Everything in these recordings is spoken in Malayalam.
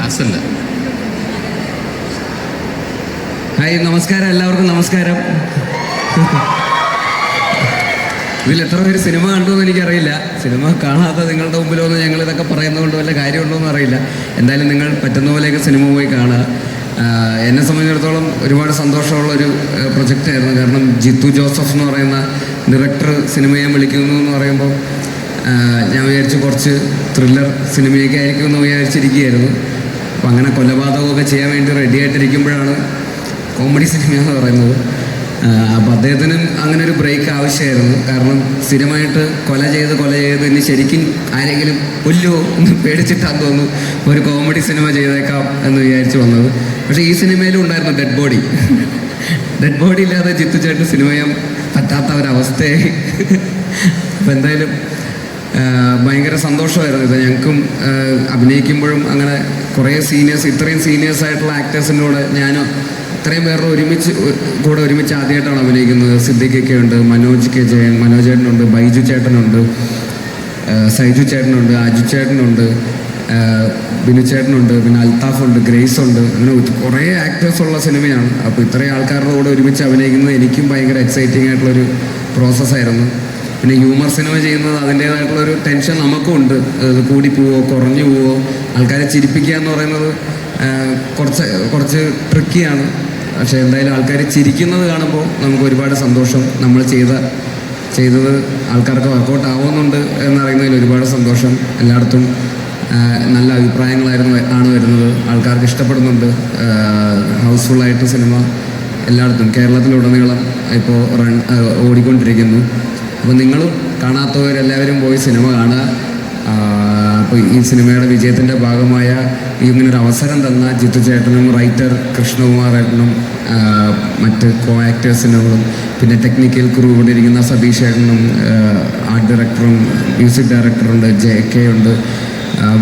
ക്ലാസ് ഉണ്ട്. ഹായ്, നമസ്കാരം, എല്ലാവർക്കും നമസ്കാരം. ഇതിൽ എത്ര പേര് സിനിമ കണ്ടു എന്ന് എനിക്കറിയില്ല. സിനിമ കാണാത്ത നിങ്ങളുടെ മുമ്പിലൊന്നും ഞങ്ങൾ ഇതൊക്കെ പറയുന്നതുകൊണ്ട് വല്ല കാര്യമുണ്ടോ എന്ന് അറിയില്ല. എന്തായാലും നിങ്ങൾ പറ്റുന്ന പോലെയൊക്കെ സിനിമ പോയി കാണുക. എന്നെ സംബന്ധിച്ചിടത്തോളം ഒരുപാട് സന്തോഷമുള്ളൊരു പ്രൊജക്റ്റായിരുന്നു. കാരണം ജിത്തു ജോസഫ് എന്ന് പറയുന്ന ഡയറക്ടർ സിനിമയെ വിളിക്കുന്നു എന്ന് പറയുമ്പോൾ ഞാൻ വിചാരിച്ചു കുറച്ച് ത്രില്ലർ സിനിമയൊക്കെ ആയിരിക്കും എന്ന് വിചാരിച്ചിരിക്കുകയായിരുന്നു. അപ്പോൾ അങ്ങനെ കൊലപാതകമൊക്കെ ചെയ്യാൻ വേണ്ടി റെഡി ആയിട്ടിരിക്കുമ്പോഴാണ് കോമഡി സിനിമ എന്ന് പറയുന്നത്. അപ്പോൾ അദ്ദേഹത്തിനും അങ്ങനെ ഒരു ബ്രേക്ക് ആവശ്യമായിരുന്നു. കാരണം സ്ഥിരമായിട്ട് കൊല ചെയ്ത് ഇനി ശരിക്കും ആരെങ്കിലും കൊല്ലുമോ എന്ന് പേടിച്ചിട്ടാന്ന് തോന്നുന്നു ഒരു കോമഡി സിനിമ ചെയ്തേക്കാം എന്ന് വിചാരിച്ച് വന്നത്. പക്ഷേ ഈ സിനിമയിലും ഉണ്ടായിരുന്നു ഡെഡ് ബോഡി ഇല്ലാതെ ജിത്തു ചേട്ടൻ സിനിമ ചെയ്യാൻ പറ്റാത്ത ഒരവസ്ഥയായി. അപ്പോൾ എന്തായാലും ഭയങ്കര സന്തോഷമായിരുന്നു ഇത്. ഞങ്ങൾക്കും അഭിനയിക്കുമ്പോഴും അങ്ങനെ കുറേ ഇത്രയും സീനിയേഴ്സായിട്ടുള്ള ആക്ടേഴ്സിൻ്റെ ഞാനും ഇത്രയും പേരുടെ ഒരുമിച്ച് ആദ്യമായിട്ടാണ് അഭിനയിക്കുന്നത്. സിദ്ദിഖൊക്കെ ഉണ്ട്, മനോജേട്ടനുണ്ട്, ബൈജു ചേട്ടനുണ്ട്, സൈജു ചേട്ടനുണ്ട്, അജു ചേട്ടനുണ്ട്, ബിനു ചേട്ടനുണ്ട്, പിന്നെ അൽത്താഫുണ്ട്, ഗ്രേസ് ഉണ്ട്. അങ്ങനെ കുറേ ആക്ടേഴ്സുള്ള സിനിമയാണ്. അപ്പോൾ ഇത്രയും ആൾക്കാരുടെ കൂടെ ഒരുമിച്ച് അഭിനയിക്കുന്നത് എനിക്കും ഭയങ്കര എക്സൈറ്റിംഗ് ആയിട്ടുള്ളൊരു പ്രോസസ്സായിരുന്നു. പിന്നെ ഹ്യൂമർ സിനിമ ചെയ്യുന്നത് അതിൻ്റേതായിട്ടുള്ളൊരു ടെൻഷൻ നമുക്കും ഉണ്ട്. അത് കൂടി പോവോ കുറഞ്ഞു പോവോ, ആൾക്കാരെ ചിരിപ്പിക്കുക എന്ന് പറയുന്നത് കുറച്ച് ട്രിക്കിയാണ്. പക്ഷേ എന്തായാലും ആൾക്കാർ ചിരിക്കുന്നത് കാണുമ്പോൾ നമുക്ക് ഒരുപാട് സന്തോഷം. നമ്മൾ ചെയ്തത് ആൾക്കാർക്ക് വർക്കൗട്ട് ആവുന്നുണ്ട് എന്നറിയുന്നതിൽ ഒരുപാട് സന്തോഷം. എല്ലായിടത്തും നല്ല അഭിപ്രായങ്ങളാണ് വരുന്നത്. ആൾക്കാർക്ക് ഇഷ്ടപ്പെടുന്നുണ്ട്. ഹൗസ്ഫുള്ളായിട്ട് സിനിമ എല്ലായിടത്തും കേരളത്തിലുടനീളം ഇപ്പോൾ ഓടിക്കൊണ്ടിരിക്കുന്നു. അപ്പോൾ നിങ്ങളും കാണാത്തവരെല്ലാവരും പോയി സിനിമ കാണുക. അപ്പോൾ ഈ സിനിമയുടെ വിജയത്തിൻ്റെ ഭാഗമായ ഇങ്ങനൊരു അവസരം തന്ന ജിത്തു ചേട്ടനും റൈറ്റർ കൃഷ്ണകുമാർ ഏട്ടനും മറ്റ് കോ ആക്ടേഴ്സിനോടും പിന്നെ ടെക്നിക്കൽ ക്രൂ ഇവിടെ ഇരിക്കുന്ന സതീഷ് ഏട്ടനും ആർട്ട് ഡയറക്ടറും മ്യൂസിക് ഡയറക്ടറുണ്ട്, JK ഉണ്ട്,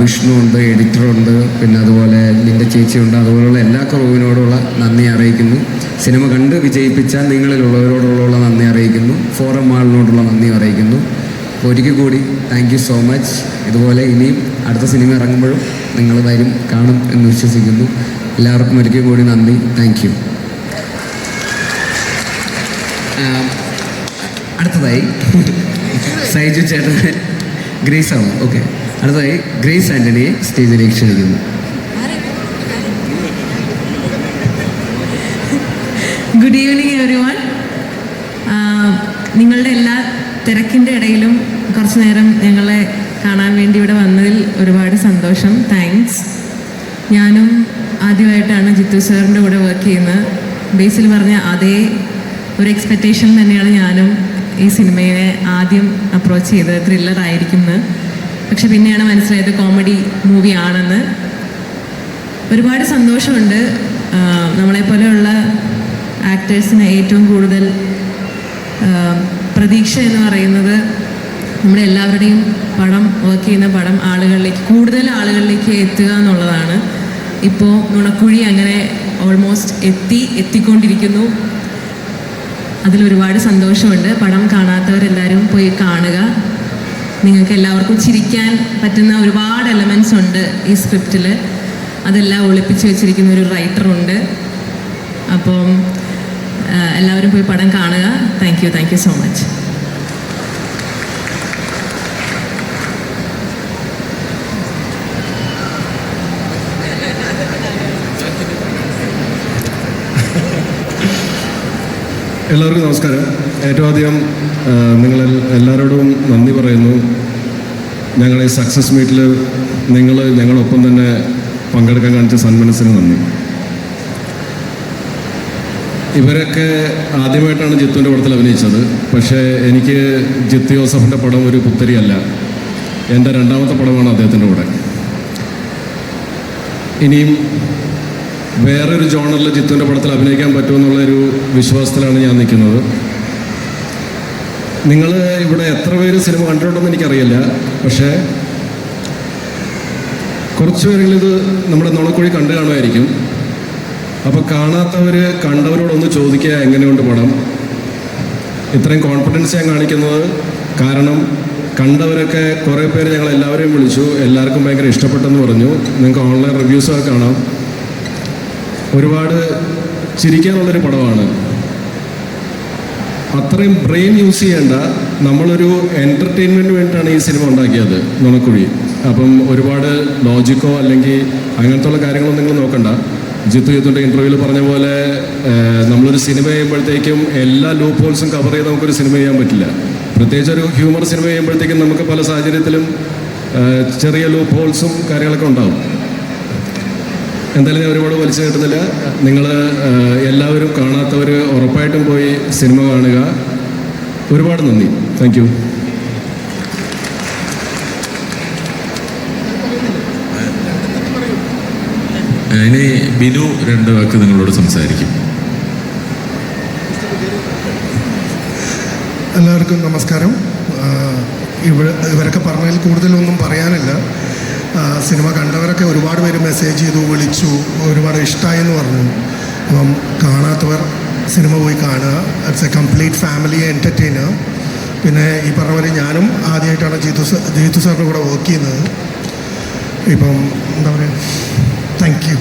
വിഷ്ണു ഉണ്ട്, എഡിറ്ററുണ്ട്, പിന്നെ അതുപോലെ ലിൻ്റെ ചേച്ചിയുണ്ട്. അതുപോലുള്ള എല്ലാ ക്രൂവിനോടുള്ള നന്ദി അറിയിക്കുന്നു. സിനിമ കണ്ട് വിജയിപ്പിച്ച നിങ്ങളിലുള്ളവരോടുള്ള നന്ദി അറിയിക്കുന്നു. ഫോറം മാളിനോടുള്ള നന്ദി അറിയിക്കുന്നു. ഒരിക്കൽ കൂടി താങ്ക് യു സോ മച്ച്. ഇതുപോലെ ഇനിയും അടുത്ത സിനിമ ഇറങ്ങുമ്പോഴും നിങ്ങൾ വരും, കാണും എന്ന് വിശ്വസിക്കുന്നു. എല്ലാവർക്കും ഒരിക്കൽ കൂടി നന്ദി. Thank you. അടുത്തതായി സൈജു ചേട്ടന് ഗ്രേസ് ആവും. ഓക്കെ, അടുത്തതായി ഗ്രേസ് ആൻ്റണിയെ സ്റ്റേജിലേക്ക് ക്ഷണിക്കുന്നു. Good evening everyone. നിങ്ങളുടെ എല്ലാ തിരക്കിൻ്റെ ഇടയിലും കുറച്ച് നേരം ഞങ്ങളെ കാണാൻ വേണ്ടി ഇവിടെ വന്നതിൽ ഒരുപാട് സന്തോഷം. താങ്ക്സ്. ഞാനും ആദ്യമായിട്ടാണ് ജിത്തു സാറിൻ്റെ കൂടെ വർക്ക് ചെയ്യുന്നത്. ബേസിൽ പറഞ്ഞ അതേ ഒരു എക്സ്പെക്റ്റേഷൻ തന്നെയാണ് ഞാനും ഈ സിനിമയെ ആദ്യം അപ്രോച്ച് ചെയ്തത്, ത്രില്ലർ ആയിരിക്കുന്നത്. പക്ഷെ പിന്നെയാണ് മനസ്സിലായത് കോമഡി മൂവി ആണെന്ന്. ഒരുപാട് സന്തോഷമുണ്ട്. നമ്മളെപ്പോലെയുള്ള ആക്ടേഴ്സിന് ഏറ്റവും കൂടുതൽ പ്രതീക്ഷ എന്ന് പറയുന്നത് നമ്മുടെ എല്ലാവരുടെയും പടം, വർക്ക് ചെയ്യുന്ന പടം കൂടുതൽ ആളുകളിലേക്ക് എത്തുക എന്നുള്ളതാണ്. ഇപ്പോൾ നുണക്കുഴി അങ്ങനെ ഓൾമോസ്റ്റ് എത്തിക്കൊണ്ടിരിക്കുന്നു. അതിലൊരുപാട് സന്തോഷമുണ്ട്. പടം കാണാത്തവരെല്ലാവരും പോയി കാണുക. നിങ്ങൾക്ക് എല്ലാവർക്കും ചിരിക്കാൻ പറ്റുന്ന ഒരുപാട് എലമെൻറ്റ്സ് ഉണ്ട് ഈ സ്ക്രിപ്റ്റിൽ. അതെല്ലാം ഒളിപ്പിച്ച് വെച്ചിരിക്കുന്ന ഒരു റൈറ്ററുണ്ട്. അപ്പം എല്ലാവരും പോയി പടം കാണുക. Thank you so much. എല്ലാവർക്കും നമസ്കാരം. ഏറ്റവും ആദ്യം എല്ലാവരോടും നന്ദി പറയുന്നു. ഞങ്ങളെ സക്സസ് മീറ്റിൽ ഞങ്ങളൊപ്പം തന്നെ പങ്കെടുക്കാൻ കാണിച്ച സന്മനസ്സിന് നന്ദി. ഇവരൊക്കെ ആദ്യമായിട്ടാണ് ജിത്തുവിൻ്റെ പടത്തിൽ അഭിനയിച്ചത്. പക്ഷേ എനിക്ക് ജിത്തു ജോസഫിൻ്റെ പടം ഒരു പുത്തരിയല്ല. എൻ്റെ രണ്ടാമത്തെ പടമാണ് അദ്ദേഹത്തിൻ്റെ കൂടെ. ഇനിയും വേറൊരു ജോണറിൽ ജിത്തുവിൻ്റെ പടത്തിൽ അഭിനയിക്കാൻ പറ്റുമെന്നുള്ളൊരു വിശ്വാസത്തിലാണ് ഞാൻ നിൽക്കുന്നത്. നിങ്ങൾ ഇവിടെ എത്ര പേര് സിനിമ കണ്ടിട്ടുണ്ടെന്ന് എനിക്കറിയില്ല. പക്ഷേ കുറച്ച് പേരെങ്കിലും ഇത് നമ്മുടെ നുണക്കുഴി കണ്ടു കാണുമായിരിക്കും. അപ്പോൾ കാണാത്തവർ കണ്ടവരോടൊന്ന് ചോദിക്കുക എങ്ങനെയുണ്ട് പടം. ഇത്രയും കോൺഫിഡൻസ് ഞാൻ കാണിക്കുന്നത് കാരണം കണ്ടവരൊക്കെ കുറേ പേര് ഞങ്ങൾ എല്ലാവരെയും വിളിച്ചു, എല്ലാവർക്കും ഭയങ്കര ഇഷ്ടപ്പെട്ടെന്ന് പറഞ്ഞു. നിങ്ങൾക്ക് ഓൺലൈൻ റിവ്യൂസൊക്കെ കാണാം. ഒരുപാട് ചിരിക്കാനുള്ളൊരു പടമാണ്. അത്രയും ബ്രെയിൻ യൂസ് ചെയ്യേണ്ട, നമ്മളൊരു എൻ്റർടൈൻമെൻറ്റിന് വേണ്ടിയിട്ടാണ് ഈ സിനിമ ഉണ്ടാക്കിയത് നുണക്കുഴി. അപ്പം ഒരുപാട് ലോജിക്കോ അല്ലെങ്കിൽ അങ്ങനത്തെ കാര്യങ്ങളൊന്നും നിങ്ങൾ നോക്കണ്ട. ജിത്തുവിൻ്റെ ഇൻ്റർവ്യൂവിൽ പറഞ്ഞ പോലെ നമ്മളൊരു സിനിമ ചെയ്യുമ്പോഴത്തേക്കും എല്ലാ ലൂപ്പ് ഹോൾസും കവർ ചെയ്ത് നമുക്കൊരു സിനിമ ചെയ്യാൻ പറ്റില്ല. പ്രത്യേകിച്ച് ഒരു ഹ്യൂമർ സിനിമ ചെയ്യുമ്പോഴത്തേക്കും നമുക്ക് പല സാഹചര്യത്തിലും ചെറിയ ലൂപ്പ് ഹോൾസും കാര്യങ്ങളൊക്കെ ഉണ്ടാവും. എന്തായാലും ഞാൻ ഒരുപാട് വലിച്ചു കേട്ടുന്നില്ല. നിങ്ങൾ എല്ലാവരും കാണാത്തവർ ഉറപ്പായിട്ടും പോയി സിനിമ കാണുക. ഒരുപാട് നന്ദി. Thank you. ഇനി ബിനു 2 വാക്ക് നിങ്ങളോട് സംസാരിക്കും. എല്ലാവർക്കും നമസ്കാരം. ഇവരൊക്കെ പറഞ്ഞതിൽ കൂടുതലൊന്നും പറയാനില്ല. സിനിമ കണ്ടവരൊക്കെ ഒരുപാട് പേര് മെസ്സേജ് ചെയ്തു, വിളിച്ചു, ഒരുപാട് ഇഷ്ടമായി എന്ന് പറഞ്ഞു. അപ്പം കാണാത്തവർ സിനിമ പോയി കാണുക. It's A complete family entertainer. പിന്നെ ഈ പറഞ്ഞ പോലെ ഞാനും ആദ്യമായിട്ടാണ് ജീത്തു സാറിൻ്റെ കൂടെ വർക്ക് ചെയ്യുന്നത്. ഇപ്പം എന്താ പറയുക, താങ്ക് യു.